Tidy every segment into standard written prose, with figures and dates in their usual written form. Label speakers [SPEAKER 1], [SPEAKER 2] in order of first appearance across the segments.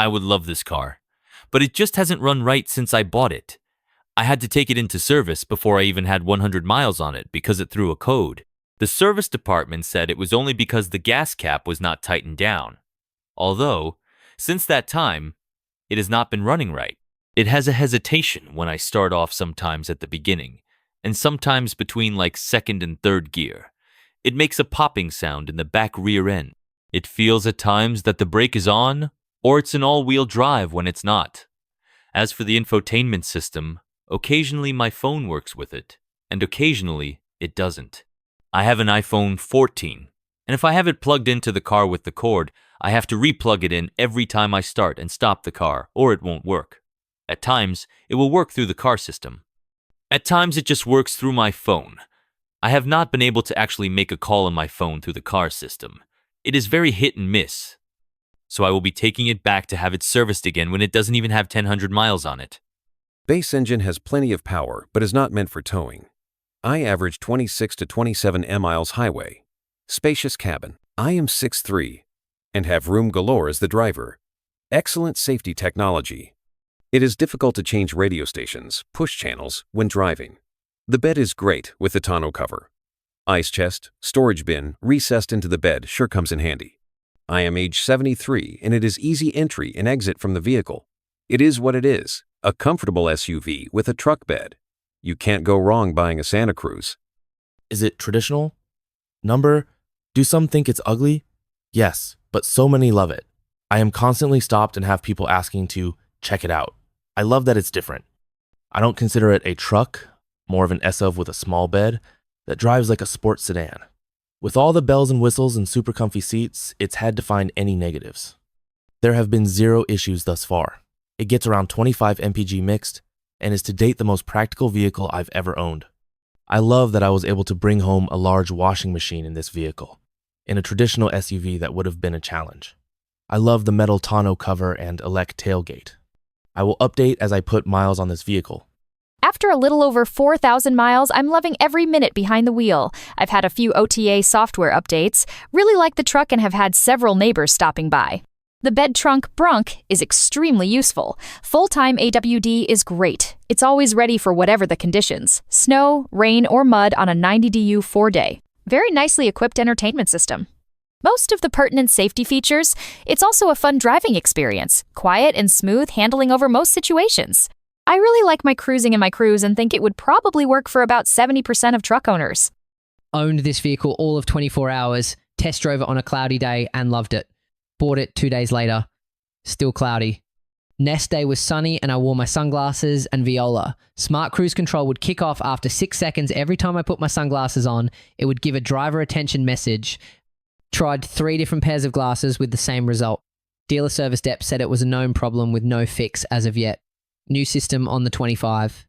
[SPEAKER 1] I would love this car. But it just hasn't run right since I bought it. I had to take it into service before I even had 100 miles on it because it threw a code. The service department said it was only because the gas cap was not tightened down. Although, since that time, it has not been running right. It has a hesitation when I start off sometimes at the beginning, and sometimes between like second and third gear. It makes a popping sound in the back rear end. It feels at times that the brake is on, or it's an all-wheel drive when it's not. As for the infotainment system, occasionally my phone works with it, and occasionally it doesn't. I have an iPhone 14, and if I have it plugged into the car with the cord, I have to re-plug it in every time I start and stop the car, or it won't work. At times, it will work through the car system. At times, it just works through my phone. I have not been able to actually make a call on my phone through the car system. It is very hit and miss. So I will be taking it back to have it serviced again when it doesn't even have 1,000 miles on it.
[SPEAKER 2] Base engine has plenty of power, but is not meant for towing. I average 26 to 27 miles highway. Spacious cabin. I am 6'3", and have room galore as the driver. Excellent safety technology. It is difficult to change radio stations, push channels, when driving. The bed is great with the tonneau cover. Ice chest, storage bin, recessed into the bed sure comes in handy. I am age 73 and it is easy entry and exit from the vehicle. It is what it is, a comfortable SUV with a truck bed. You can't go wrong buying a Santa Cruz.
[SPEAKER 3] Is it traditional? Number? Do some think it's ugly? Yes, but so many love it. I am constantly stopped and have people asking to check it out. I love that it's different. I don't consider it a truck, more of an SUV with a small bed that drives like a sports sedan. With all the bells and whistles and super comfy seats, it's had to find any negatives. There have been 0 issues thus far. It gets around 25 mpg mixed and is to date the most practical vehicle I've ever owned. I love that I was able to bring home a large washing machine in this vehicle. In a traditional SUV, that would have been a challenge. I love the metal tonneau cover and elect tailgate. I will update as I put miles on this vehicle.
[SPEAKER 4] After a little over 4,000 miles, I'm loving every minute behind the wheel. I've had a few OTA software updates, really like the truck and have had several neighbors stopping by. The bed trunk Brunk is extremely useful. Full-time AWD is great. It's always ready for whatever the conditions, snow, rain, or mud on a 90 DU 4-day. Very nicely equipped entertainment system. Most of the pertinent safety features, it's also a fun driving experience, quiet and smooth handling over most situations. I really like my cruising in my Cruise and think it would probably work for about 70% of truck owners.
[SPEAKER 5] Owned this vehicle all of 24 hours, test drove it on a cloudy day and loved it. Bought it 2 days later, still cloudy. Next day was sunny and I wore my sunglasses and viola. Smart cruise control would kick off after 6 seconds every time I put my sunglasses on. It would give a driver attention message. Tried 3 different pairs of glasses with the same result. Dealer service dep said it was a known problem with no fix as of yet. New system on the 25.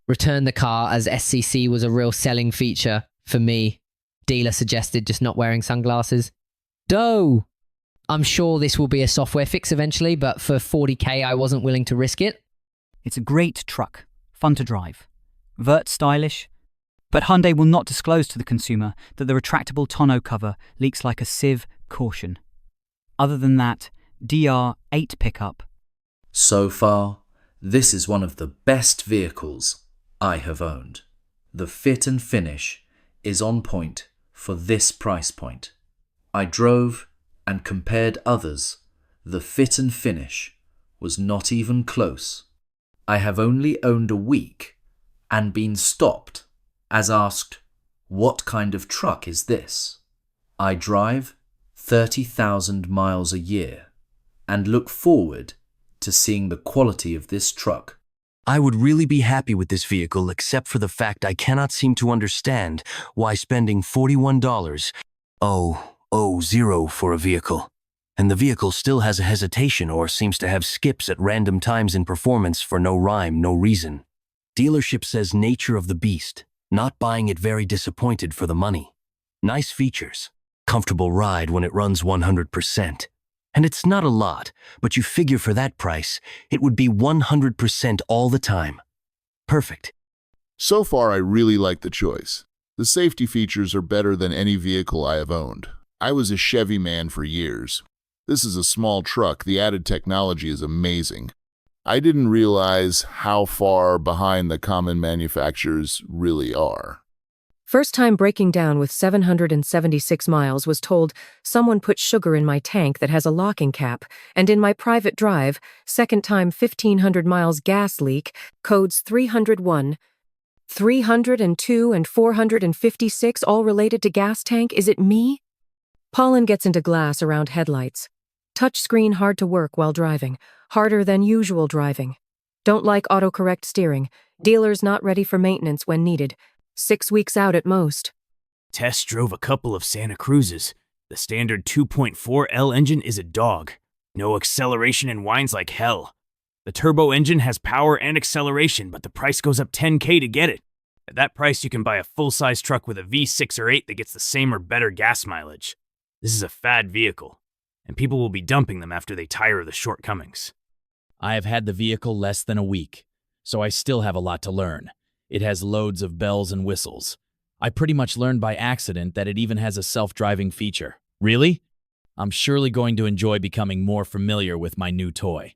[SPEAKER 5] Returned the car as SCC was a real selling feature for me. Dealer suggested just not wearing sunglasses. Doe! I'm sure this will be a software fix eventually, but for 40k I wasn't willing to risk it.
[SPEAKER 6] It's a great truck, fun to drive. Vert stylish. But Hyundai will not disclose to the consumer that the retractable tonneau cover leaks like a sieve. Caution. Other than that, DR8 pickup.
[SPEAKER 7] So far, this is one of the best vehicles I have owned. The fit and finish is on point for this price point. I drove and compared others. The fit and finish was not even close. I have only owned a week and been stopped as asked, "What kind of truck is this?" I drive 30,000 miles a year and look forward to seeing the quality of this truck.
[SPEAKER 8] I would really be happy with this vehicle except for the fact I cannot seem to understand why spending $41 for a vehicle, and the vehicle still has a hesitation or seems to have skips at random times in performance for no rhyme, no reason. Dealership says nature of the beast, not buying it, very disappointed for the money. Nice features, comfortable ride when it runs 100%. And it's not a lot, but you figure for that price, it would be 100% all the time. Perfect.
[SPEAKER 9] So far, I really like the choice. The safety features are better than any vehicle I have owned. I was a Chevy man for years. This is a small truck. The added technology is amazing. I didn't realize how far behind the common manufacturers really are.
[SPEAKER 10] First time breaking down with 776 miles was told someone put sugar in my tank that has a locking cap, and in my private drive, second time 1500 miles gas leak, codes 301, 302, and 456 all related to gas tank. Is it me? Pollen gets into glass around headlights. Touchscreen hard to work while driving, harder than usual driving. Don't like autocorrect steering. Dealers not ready for maintenance when needed. 6 weeks out at most.
[SPEAKER 11] Test drove a couple of Santa Cruzes. The standard 2.4L engine is a dog. No acceleration and whines like hell. The turbo engine has power and acceleration, but the price goes up $10K to get it. At that price, you can buy a full-size truck with a V6 or 8 that gets the same or better gas mileage. This is a fad vehicle, and people will be dumping them after they tire of the shortcomings.
[SPEAKER 12] I have had the vehicle less than a week, so I still have a lot to learn. It has loads of bells and whistles. I pretty much learned by accident that it even has a self-driving feature. Really? I'm surely going to enjoy becoming more familiar with my new toy.